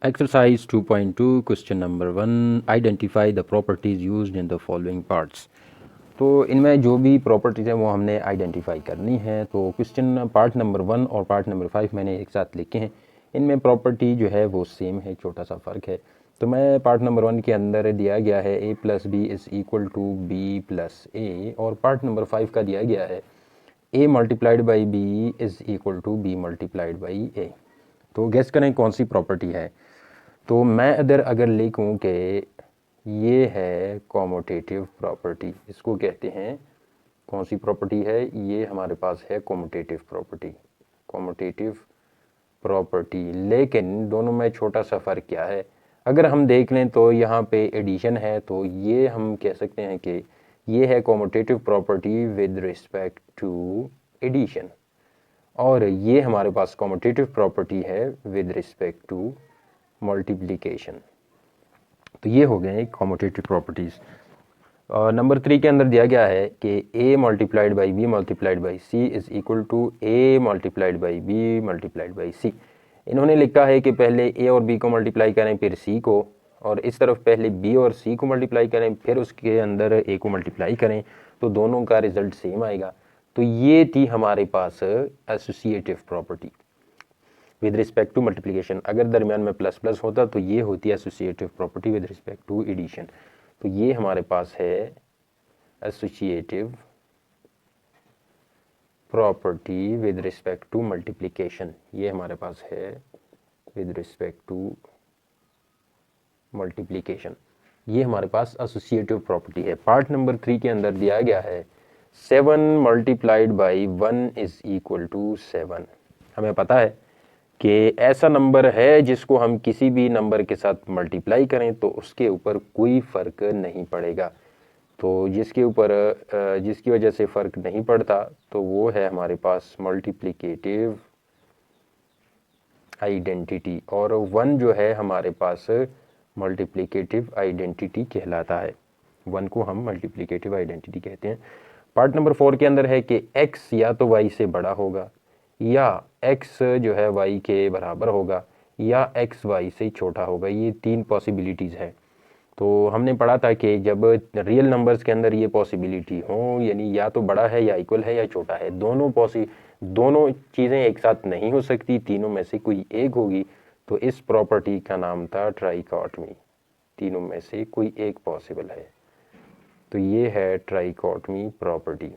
Exercise 2.2 question number 1 identify the properties used in the following parts. तो इनमें जो भी प्रॉपर्टीज़ हैं वो हमने आइडेंटिफाई करनी है। तो क्वेश्चन पार्ट नंबर 1 और पार्ट नंबर 5 मैंने एक साथ लिखे हैं। इनमें प्रॉपर्टी जो है वो सेम है, छोटा सा फ़र्क है। तो मैं पार्ट नंबर 1 के अंदर दिया गया है a plus B is equal to B plus A, और पार्ट नंबर 5 का दिया गया है a multiplied by B is equal to B multiplied by A. तो गेस करें कौन सी प्रॉपर्टी है। तो मैं अगर लिखूं कि ये है कॉम्यूटेटिव प्रॉपर्टी, इसको कहते हैं कौन सी प्रॉपर्टी है, ये हमारे पास है कॉम्यूटेटिव प्रॉपर्टी। कॉम्यूटेटिव प्रॉपर्टी, लेकिन दोनों में छोटा सा फ़र्क क्या है, अगर हम देख लें तो यहाँ पे एडिशन है, तो ये हम कह सकते हैं कि ये है commutative property with respect to addition, और ये हमारे पास कॉम्यूटेटिव प्रॉपर्टी है विद रिस्पेक्ट टू मल्टीप्लिकेशन। तो ये हो गए कॉम्यूटेटिव प्रॉपर्टीज़। नंबर 3 के अंदर दिया गया है कि a multiplied by B multiplied by C is equal to a multiplied by B multiplied by C. इन्होंने लिखा है कि पहले a और b को मल्टीप्लाई करें फिर c को, और इस तरफ पहले b और c को मल्टीप्लाई करें फिर उसके अंदर a को मल्टीप्लाई करें, तो दोनों का रिजल्ट सेम आएगा। तो ये थी हमारे पास associative property with respect to multiplication. अगर दरमियान में प्लस प्लस होता तो ये होती है associative property with respect to addition. तो ये हमारे पास है associative property with respect to multiplication, ये हमारे पास है विद रिस्पेक्ट टू मल्टीप्लिकेशन। ये हमारे पास एसोसिएटिव प्रॉपर्टी है। पार्ट नंबर 3 के अंदर दिया गया है 7 multiplied by 1 is equal to 7। हमें पता है कि ऐसा नंबर है जिसको हम किसी भी नंबर के साथ मल्टीप्लाई करें तो उसके ऊपर कोई फ़र्क नहीं पड़ेगा। तो जिसकी वजह से फ़र्क नहीं पड़ता तो वो है हमारे पास मल्टीप्लिकेटिव आइडेंटिटी, और 1 जो है हमारे पास मल्टीप्लिकेटिव आइडेंटिटी कहलाता है। 1 को हम मल्टीप्लिकेटिव आइडेंटिटी कहते हैं। पार्ट नंबर 4 के अंदर है कि x या तो y से बड़ा होगा, या x जो है y के बराबर होगा, या x y से छोटा होगा। ये 3 पॉसिबिलिटीज़ है। तो हमने पढ़ा था कि जब रियल नंबर्स के अंदर ये पॉसिबिलिटी हो, यानी या तो बड़ा है या इक्वल है या छोटा है, दोनों चीज़ें एक साथ नहीं हो सकती, तीनों में से कोई एक होगी। तो इस प्रॉपर्टी का नाम था ट्राइकॉटमी, तीनों में से कोई एक पॉसिबल है। तो ये है ट्राइकॉटमी प्रॉपर्टी।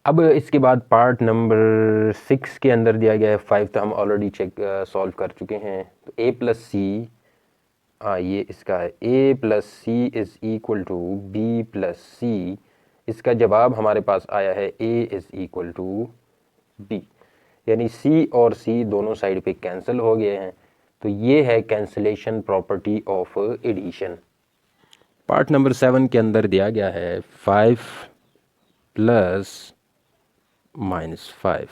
अब इसके बाद पार्ट नंबर 6 के अंदर दिया गया है 5, तो हम ऑलरेडी सॉल्व कर चुके हैं। तो a प्लस सी, ये इसका है a plus C is equal to B plus C. इसका जवाब हमारे पास आया है a is equal to b, यानी c और c दोनों साइड पे कैंसिल हो गए हैं। तो ये है cancellation property of addition. Part number 7 के अंदर दिया गया है 5 प्लस -5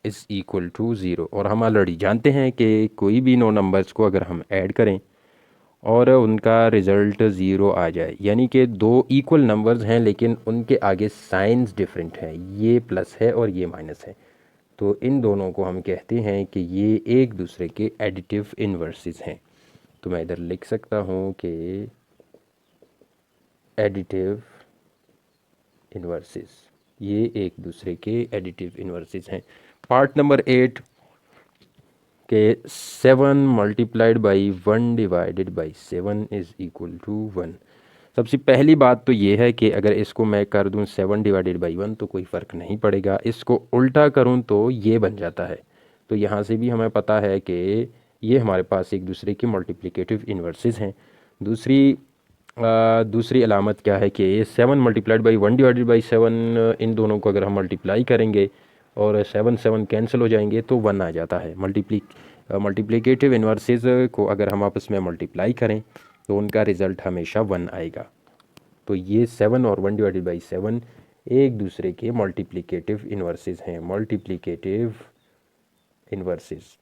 इज़ इक्वल टू 0, और हम ऑलरेडी जानते हैं कि कोई भी 9 नंबर्स को अगर हम ऐड करें और उनका रिज़ल्ट 0 आ जाए, यानी कि 2 इक्वल नंबर्स हैं लेकिन उनके आगे साइंस डिफरेंट हैं, ये प्लस है और ये माइनस है, तो इन दोनों को हम कहते हैं कि ये एक दूसरे के एडिटिव इन्वर्सेस हैं। तो मैं इधर लिख सकता हूँ कि एडिटिव इन्वर्सेस, ये एक दूसरे के एडिटिव इन्वर्सेस हैं। पार्ट नंबर 8 के 7 multiplied by 1 divided by 7 is equal to 1। सबसे पहली बात तो ये है कि अगर इसको मैं कर दूं 7 डिवाइडेड बाई 1 तो कोई फ़र्क नहीं पड़ेगा, इसको उल्टा करूं तो ये बन जाता है। तो यहाँ से भी हमें पता है कि ये हमारे पास एक दूसरे के मल्टीप्लिकेटिव इन्वर्सेस हैं। दूसरी अलामत क्या है कि 7 मल्टीप्लाइड बाई 1 डिवाइडेड बाई 7, इन दोनों को अगर हम मल्टीप्लाई करेंगे और 7 कैंसिल हो जाएंगे तो 1 आ जाता है। मल्टीप्लिकेटिव इन्वर्सेस को अगर हम आपस में मल्टीप्लाई करें तो उनका रिज़ल्ट हमेशा 1 आएगा। तो ये 7 और 1 डिवाइडेड बाई 7 एक दूसरे के मल्टीप्लिकेटिव इन्वर्सेस हैं, मल्टीप्लिकेटिव इन्वर्सेस।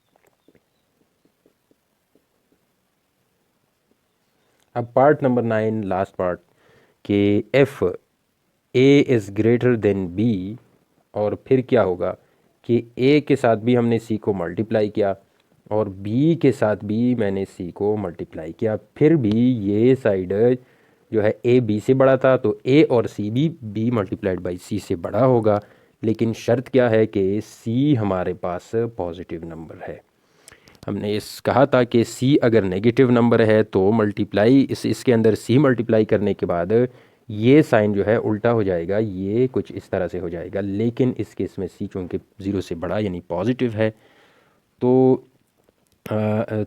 अब पार्ट नंबर 9, लास्ट पार्ट, कि if A is greater than B, और फिर क्या होगा कि ए के साथ भी हमने सी को मल्टीप्लाई किया और b के साथ भी मैंने c को मल्टीप्लाई किया, फिर भी ये साइड जो है a b से बड़ा था, तो a और c भी b मल्टीप्लाइड बाई c से बड़ा होगा। लेकिन शर्त क्या है कि c हमारे पास पॉजिटिव नंबर है। हमने इस कहा था कि c अगर नेगेटिव नंबर है तो मल्टीप्लाई इसके अंदर c मल्टीप्लाई करने के बाद ये साइन जो है उल्टा हो जाएगा, ये कुछ इस तरह से हो जाएगा। लेकिन इस केस में c चूँकि 0 से बड़ा यानी पॉजिटिव है,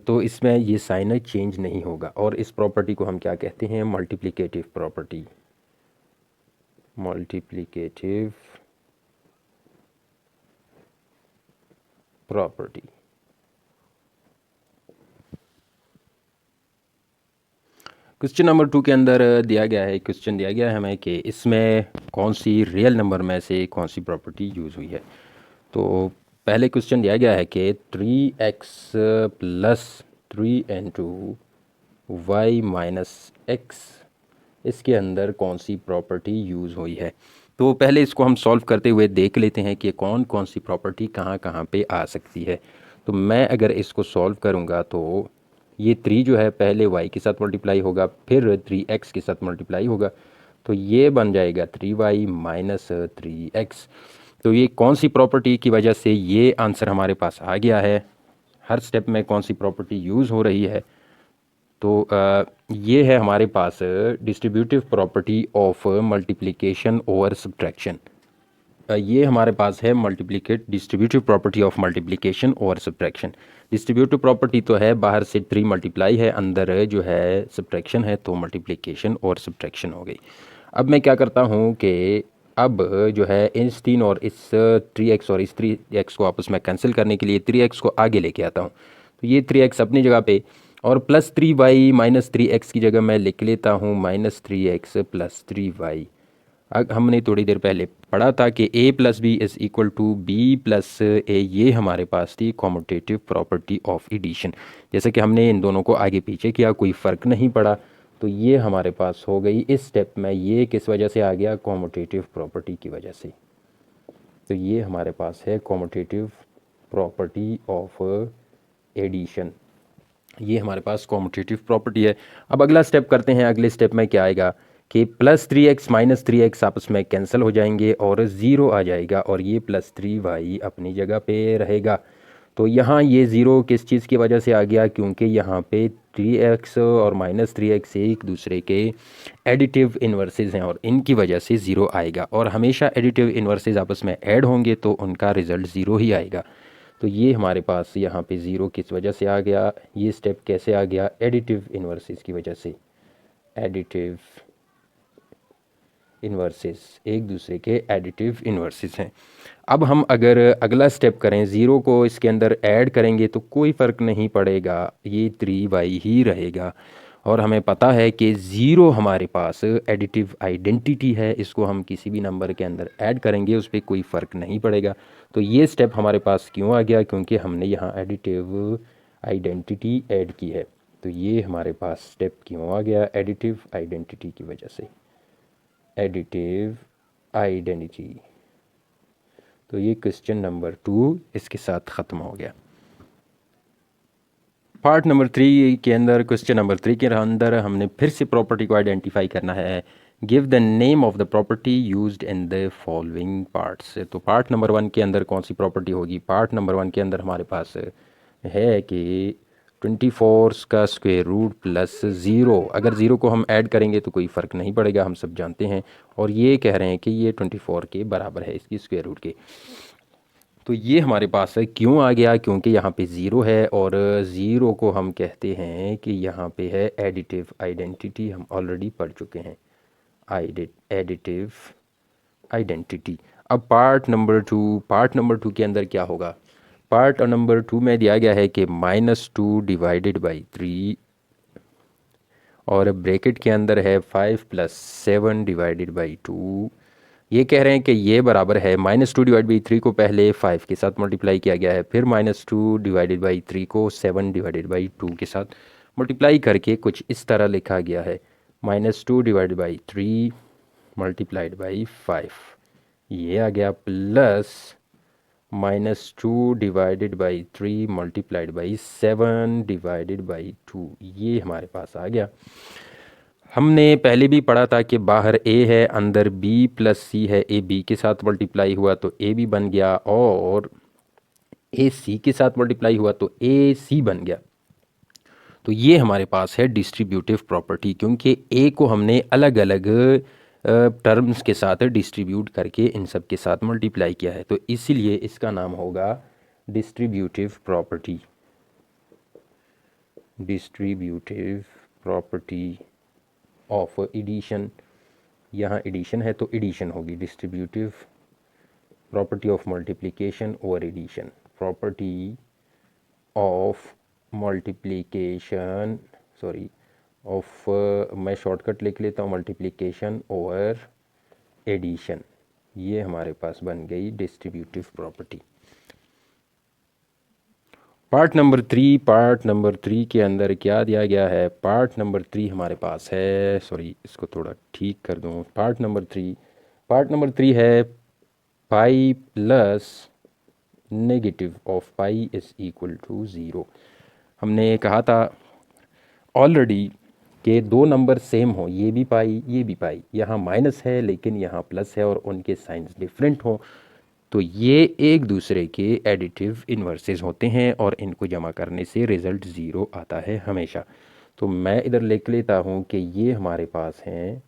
तो इसमें ये साइन चेंज नहीं होगा। और इस प्रॉपर्टी को हम क्या कहते हैं? Multiplicative property. Multiplicative property. Question number 2 के अंदर क्वेश्चन दिया गया है हमें कि इसमें कौन सी रियल नंबर में से कौन सी प्रॉपर्टी यूज़ हुई है। तो पहले क्वेश्चन दिया गया है कि 3x प्लस 3 माइनस x, इसके अंदर कौन सी प्रॉपर्टी यूज़ हुई है। तो पहले इसको हम सॉल्व करते हुए देख लेते हैं कि कौन कौन सी प्रॉपर्टी कहाँ कहाँ पे आ सकती है। तो मैं अगर इसको सॉल्व करूँगा तो ये 3 जो है पहले y के साथ मल्टीप्लाई होगा, फिर 3x के साथ मल्टीप्लाई होगा, तो ये बन जाएगा 3y माइनस 3x। तो ये कौन सी प्रॉपर्टी की वजह से ये आंसर हमारे पास आ गया है, हर स्टेप में कौन सी प्रॉपर्टी यूज़ हो रही है। तो ये है हमारे पास distributive property of multiplication over subtraction. ये हमारे पास है डिस्ट्रीब्यूटिव प्रॉपर्टी ऑफ मल्टीप्लिकेशन और सब्ट्रैक्शन। डिस्ट्रीब्यूटिव प्रॉपर्टी तो है बाहर से 3 मल्टीप्लाई है, अंदर जो है सब्ट्रैक्शन है, तो मल्टीप्लिकेशन और सब्ट्रैक्शन हो गई। अब मैं क्या करता हूँ कि अब जो है इस 3 और इस 3x और इस 3x को आपस में कैंसिल करने के लिए 3x को आगे लेके आता हूँ। तो ये 3x अपनी जगह पे और प्लस 3y माइनस 3x की जगह मैं लिख लेता हूँ माइनस 3x प्लस 3y। हमने थोड़ी देर पहले पढ़ा था कि a plus B is equal to B plus A, ये हमारे पास थी कॉम्यूटेटिव प्रॉपर्टी ऑफ एडिशन। जैसे कि हमने इन दोनों को आगे पीछे किया, कोई फ़र्क नहीं पड़ा, तो ये हमारे पास हो गई इस स्टेप में। ये किस वजह से आ गया? कॉम्यूटेटिव प्रॉपर्टी की वजह से। तो ये हमारे पास है कॉम्यूटेटिव प्रॉपर्टी ऑफ एडिशन, ये हमारे पास कॉम्यूटेटिव प्रॉपर्टी है। अब अगला स्टेप करते हैं। अगले स्टेप में क्या आएगा कि प्लस 3x माइनस 3x आपस में कैंसिल हो जाएंगे और 0 आ जाएगा, और ये प्लस 3y अपनी जगह पे रहेगा। तो यहाँ ये 0 किस चीज़ की वजह से आ गया? क्योंकि यहाँ पे 3x और माइनस 3x एक दूसरे के एडिटिव इन्वर्सेस हैं और इनकी वजह से 0 आएगा। और हमेशा एडिटिव इन्वर्सेस आपस में ऐड होंगे तो उनका रिज़ल्ट 0 ही आएगा। तो ये हमारे पास यहाँ पे 0 किस वजह से आ गया? ये स्टेप कैसे आ गया? एडिटिव इन्वर्सेस की वजह से। एडिटिव इन्वर्सेस, एक दूसरे के एडिटिव इन्वर्सेस हैं। अब हम अगर अगला स्टेप करें, 0 को इसके अंदर ऐड करेंगे तो कोई फ़र्क नहीं पड़ेगा, ये 3y ही रहेगा। और हमें पता है कि 0 हमारे पास एडिटिव आइडेंटिटी है, इसको हम किसी भी नंबर के अंदर ऐड करेंगे उस पर कोई फ़र्क नहीं पड़ेगा। तो ये स्टेप हमारे पास क्यों आ गया? क्योंकि हमने यहाँ एडिटिव आइडेंटिटी ऐड की है। तो ये हमारे पास स्टेप क्यों आ गया? एडिटिव आइडेंटिटी की वजह से। Additive identity. तो ये क्वेश्चन नंबर 2 इसके साथ ख़त्म हो गया। पार्ट नंबर 3 के अंदर, क्वेश्चन नंबर 3 के अंदर हमने फिर से प्रॉपर्टी को आइडेंटिफाई करना है। Give the name of the property used in the following parts. तो पार्ट नंबर 1 के अंदर कौन सी प्रॉपर्टी होगी? पार्ट नंबर 1 के अंदर हमारे पास है कि 24 का स्क्वायर रूट प्लस 0। अगर 0 को हम ऐड करेंगे तो कोई फ़र्क नहीं पड़ेगा, हम सब जानते हैं। और ये कह रहे हैं कि ये 24 के बराबर है, इसकी स्क्वायर रूट के। तो ये हमारे पास है क्यों आ गया? क्योंकि यहाँ पे 0 है और 0 को हम कहते हैं कि यहाँ पे है एडिटिव आइडेंटिटी, हम ऑलरेडी पढ़ चुके हैं एडिटिव आइडेंटिटी। अब पार्ट नंबर 2 के अंदर क्या होगा? पार्ट नंबर 2 में दिया गया है कि -2 डिवाइडेड बाई 3 और ब्रैकेट के अंदर है 5 + 7 डिवाइडेड बाई 2। ये कह रहे हैं कि ये बराबर है -2 डिवाइड बाई 3 को पहले 5 के साथ मल्टीप्लाई किया गया है, फिर -2 डिवाइडेड बाई 3 को 7 डिवाइडेड बाई 2 के साथ मल्टीप्लाई करके कुछ इस तरह लिखा गया है -2 डिवाइडेड बाई 3 मल्टीप्लाइड बाई 5। ये आ गया plus -2 divided by 3 multiplied by 7 divided by 2, ये हमारे पास आ गया। हमने पहले भी पढ़ा था कि बाहर a है, अंदर b प्लस c है, a b के साथ मल्टीप्लाई हुआ तो a b बन गया, और a c के साथ मल्टीप्लाई हुआ तो a c बन गया। तो ये हमारे पास है डिस्ट्रीब्यूटिव प्रॉपर्टी, क्योंकि a को हमने अलग अलग टर्म्स के साथ डिस्ट्रीब्यूट करके इन सब के साथ मल्टीप्लाई किया है, तो इसीलिए इसका नाम होगा distributive property. Distributive property of addition, यहाँ एडिशन है तो एडिशन होगी, distributive property of multiplication over addition, property of multiplication, sorry of, मैं शॉर्टकट लिख लेता हूँ, मल्टीप्लिकेशन ओवर एडिशन, ये हमारे पास बन गई डिस्ट्रीब्यूटिव प्रॉपर्टी। पार्ट नंबर 3 के अंदर क्या दिया गया है? पार्ट नंबर 3 हमारे पास है, सॉरी इसको थोड़ा ठीक कर दूँ, पार्ट नंबर 3 है pi plus negative of pi is equal to 0। हमने कहा था ऑलरेडी कि दो नंबर सेम हो, ये भी पाई ये भी पाई, यहाँ माइनस है लेकिन यहाँ प्लस है और उनके साइंस डिफरेंट हो, तो ये एक दूसरे के एडिटिव इन्वर्सेस होते हैं और इनको जमा करने से रिज़ल्ट ज़ीरो आता है हमेशा। तो मैं इधर लिख लेता हूँ कि ये हमारे पास हैं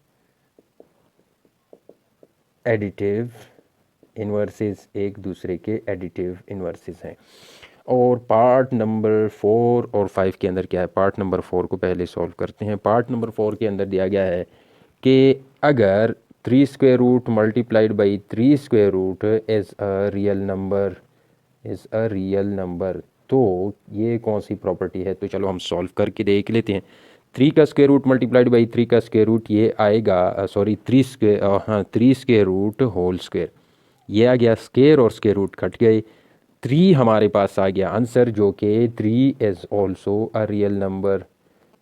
एडिटिव इन्वर्सेस, एक दूसरे के एडिटिव इन्वर्सेस हैं। और पार्ट नंबर 4 और 5 के अंदर क्या है? पार्ट नंबर 4 को पहले सॉल्व करते हैं। पार्ट नंबर 4 के अंदर दिया गया है कि अगर 3 square root multiplied by 3 square root is a real number, तो ये कौन सी प्रॉपर्टी है? तो चलो हम सॉल्व करके देख लेते हैं। 3 का स्क्वायर रूट मल्टीप्लाइड बाई 3 का स्क्वायर रूट, ये आएगा, sorry 3 square root whole square, ये आ गया स्क्वायर और स्क्वायर रूट कट गए, 3 हमारे पास आ गया आंसर, जो कि 3 is also a real number,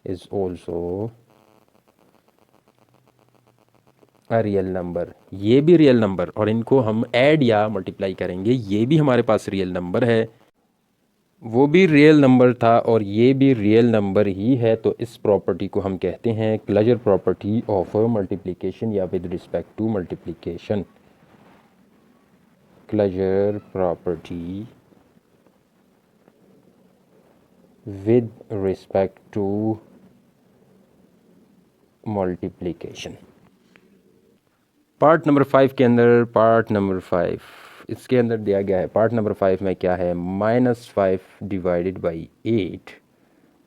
is also a real number, ये भी रियल नंबर, और इनको हम ऐड या मल्टीप्लाई करेंगे, ये भी हमारे पास रियल नंबर है, वो भी रियल नंबर था और ये भी रियल नंबर ही है। तो इस प्रॉपर्टी को हम कहते हैं क्लोजर प्रॉपर्टी ऑफ मल्टीप्लिकेशन या with respect to multiplication, closure property with respect to multiplication। Part number 5 के अंदर, पार्ट नंबर 5 इसके अंदर दिया गया है, पार्ट नंबर 5 में क्या है? -5 divided by 8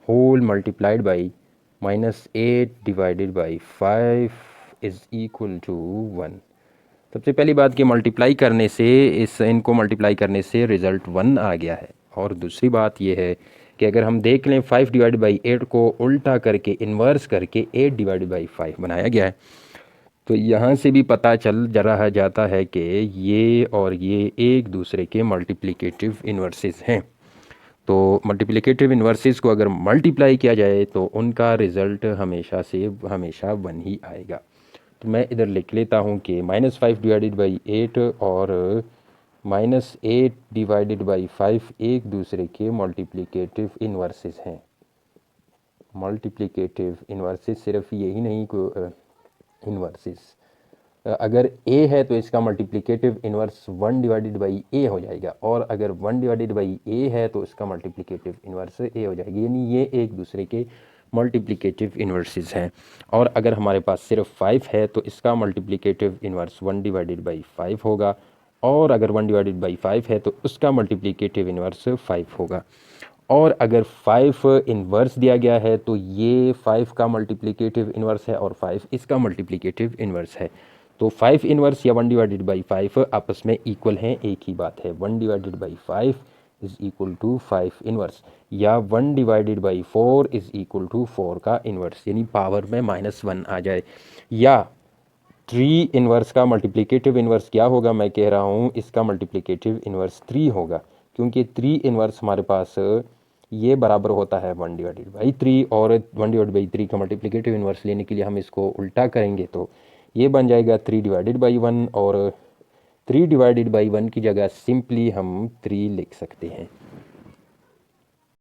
whole multiplied by -8 divided by 5 is equal to 1। सबसे पहली बात कि मल्टीप्लाई करने से, इनको मल्टीप्लाई करने से रिज़ल्ट 1 आ गया है, और दूसरी बात यह है कि अगर हम देख लें 5 डिवाइड बाई 8 को उल्टा करके इन्वर्स करके 8 डिवाइड बाई 5 बनाया गया है, तो यहाँ से भी पता चल रहा जाता है कि ये और ये एक दूसरे के मल्टीप्लिकेटिव इन्वर्सेस हैं। तो मल्टीप्लिकेटिव इन्वर्सेस को अगर मल्टीप्लाई किया जाए तो उनका रिज़ल्ट हमेशा से हमेशा 1 ही आएगा। तो मैं इधर लिख लेता हूँ कि -5 डिवाइडेड बाई 8 और -8 डिवाइडेड बाई 5 एक दूसरे के मल्टीप्लिकेटिव इन्वर्सेस हैं। मल्टीप्लिकेटिव इन्वर्सेस सिर्फ यही नहीं को इन्वर्सेस, अगर a है तो इसका multiplicative inverse 1 divided by a हो जाएगा, और अगर 1 डिवाइडेड बाई a है तो इसका मल्टीप्लिकेटिव इन्वर्स a हो जाएगी, यानी ये एक दूसरे के मल्टीप्लिकेटिव इन्वर्सेस हैं। और अगर हमारे पास सिर्फ 5 है तो इसका मल्टीप्लिकेटिव इन्वर्स 1 डिवाइडेड बाई 5 होगा, और अगर 1 डिवाइडेड बाई 5 है तो उसका मल्टीप्लिकेटिव इन्वर्स 5 होगा। और अगर 5 इन्वर्स दिया गया है तो ये 5 का मल्टीप्लिकेटिव इन्वर्स है और 5 इसका मल्टीप्लिकेटिव इन्वर्स है। तो 5 इन्वर्स या 1 डिवाइडेड बाई 5 आपस में इक्वल हैं, एक ही बात है। 1 divided by 5 is equal to 5 inverse, या 1 divided by 4 is equal to 4 का इन्वर्स, यानी पावर में -1 आ जाए। या 3 इन्वर्स का मल्टीप्लिकेटिव इन्वर्स क्या होगा? मैं कह रहा हूँ इसका मल्टीप्लिकेटिव इन्वर्स 3 होगा, क्योंकि 3 इन्वर्स हमारे पास ये बराबर होता है 1 डिवाइडेड बाई 3, और 1 डिवाइडेड बाई 3 का मल्टीप्लिकेटिव इन्वर्स लेने के लिए हम इसको उल्टा करेंगे तो ये बन जाएगा 3 डिवाइडेड बाई 1, और 3 डिवाइडेड बाई 1 की जगह सिंपली हम 3 लिख सकते हैं।